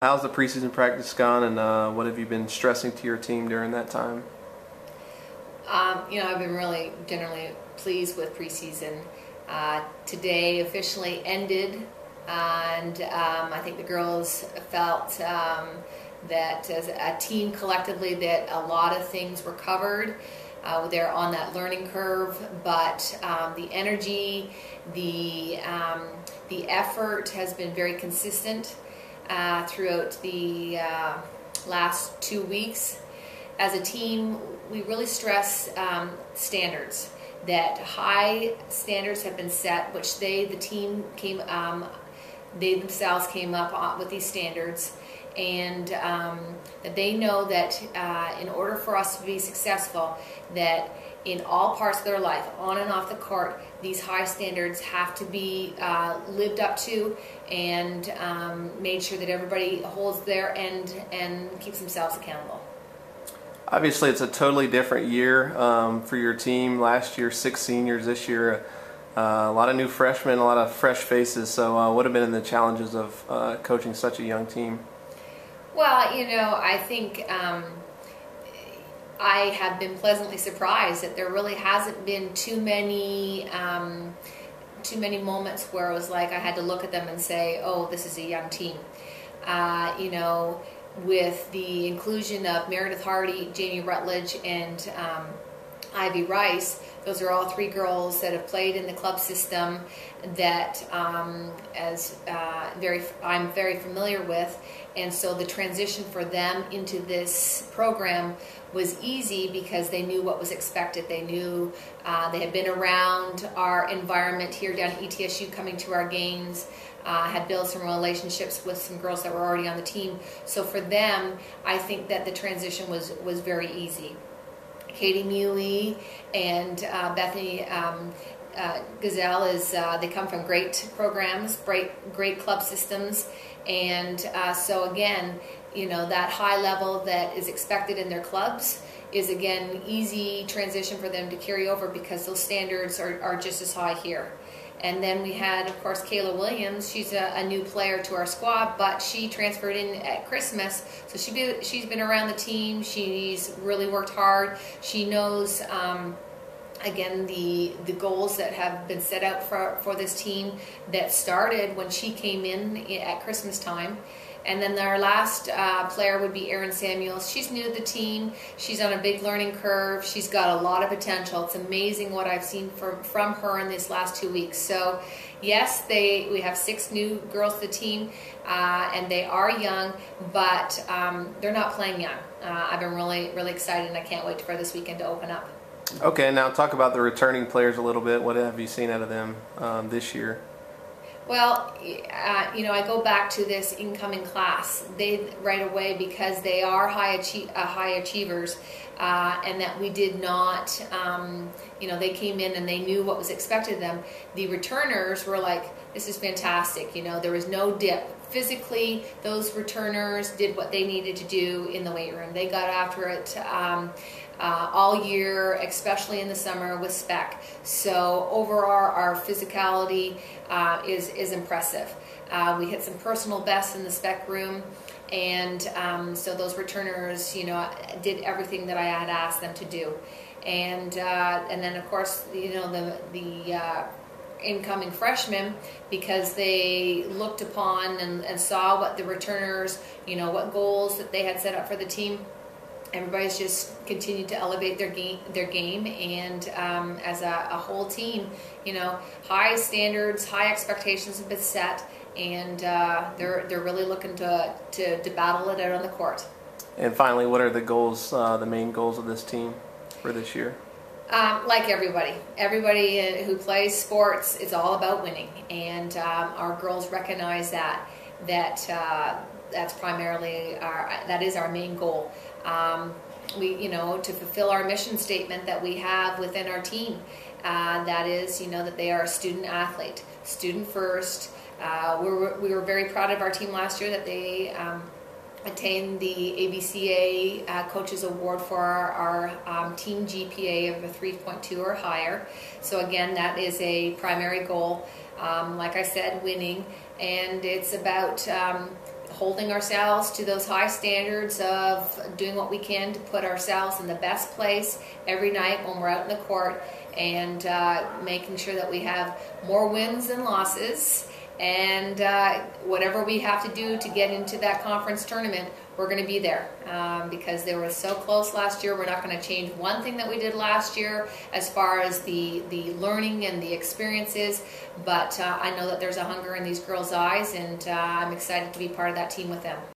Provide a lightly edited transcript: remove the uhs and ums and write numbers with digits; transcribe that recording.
How's the preseason practice gone, and what have you been stressing to your team during that time? I've been really generally pleased with preseason. Today officially ended, and I think the girls felt that as a team collectively that a lot of things were covered. They're on that learning curve, but the energy, the effort has been very consistent throughout the last 2 weeks. As a team, we really stress standards. That high standards have been set, which they themselves came up with these standards, and that they know that in order for us to be successful, that in all parts of their life, on and off the court, these high standards have to be lived up to, and made sure that everybody holds their end and keeps themselves accountable. Obviously, it's a totally different year for your team. Last year, 6 seniors. This year, a lot of new freshmen, a lot of fresh faces. So what have been the challenges of coaching such a young team? Well, I think I have been pleasantly surprised that there really hasn't been too many moments where it was like I had to look at them and say, oh, this is a young team. With the inclusion of Meredith Hardy, Jamie Rutledge, and Ivy Rice, those are all 3 girls that have played in the club system that I'm very familiar with, and so the transition for them into this program was easy because they knew what was expected. They knew they had been around our environment here down at ETSU, coming to our games, had built some relationships with some girls that were already on the team. So for them, I think that the transition was very easy. Katie Muley and Bethany Gazelle they come from great programs, great club systems, and so again, that high level that is expected in their clubs is again easy transition for them to carry over because those standards are just as high here. And then we had, of course, Kayla Williams. She's a new player to our squad, but she transferred in at Christmas. So she's been around the team. She's really worked hard. She knows, again, the goals that have been set out for this team that started when she came in at Christmas time. And then our last player would be Erin Samuels. She's new to the team. She's on a big learning curve. She's got a lot of potential. It's amazing what I've seen from her in these last 2 weeks. So yes, we have 6 new girls to the team, and they are young, but they're not playing young. I've been really, really excited, and I can't wait for this weekend to open up. Okay, now talk about the returning players a little bit. What have you seen out of them this year? Well, I go back to this incoming class. They right away, because they are high achievers, and that we did not, they came in and they knew what was expected of them. The returners were like, this is fantastic. There was no dip. Physically, those returners did what they needed to do in the weight room. They got after it all year, especially in the summer with spec. So overall, our physicality is impressive. We hit some personal bests in the spec room, and so those returners, did everything that I had asked them to do. And then of course, the incoming freshmen, because they looked upon and saw what the returners, what goals that they had set up for the team. Everybody's just continued to elevate their game, and as a whole team, high standards, high expectations have been set, and they're really looking to battle it out on the court. And finally, what are the goals, the main goals of this team for this year? Like everybody who plays sports, it's all about winning, and our girls recognize that that's primarily that is our main goal. To fulfill our mission statement that we have within our team, that is, that they are a student athlete, student first. We were very proud of our team last year that they attained the ABCA Coaches Award for our team GPA of a 3.2 or higher. So again, that is a primary goal. Like I said, winning, and it's about holding ourselves to those high standards of doing what we can to put ourselves in the best place every night when we're out in the court, and making sure that we have more wins than losses. And whatever we have to do to get into that conference tournament, we're going to be there, because they were so close last year. We're not going to change one thing that we did last year as far as the learning and the experiences, but I know that there's a hunger in these girls' eyes, and I'm excited to be part of that team with them.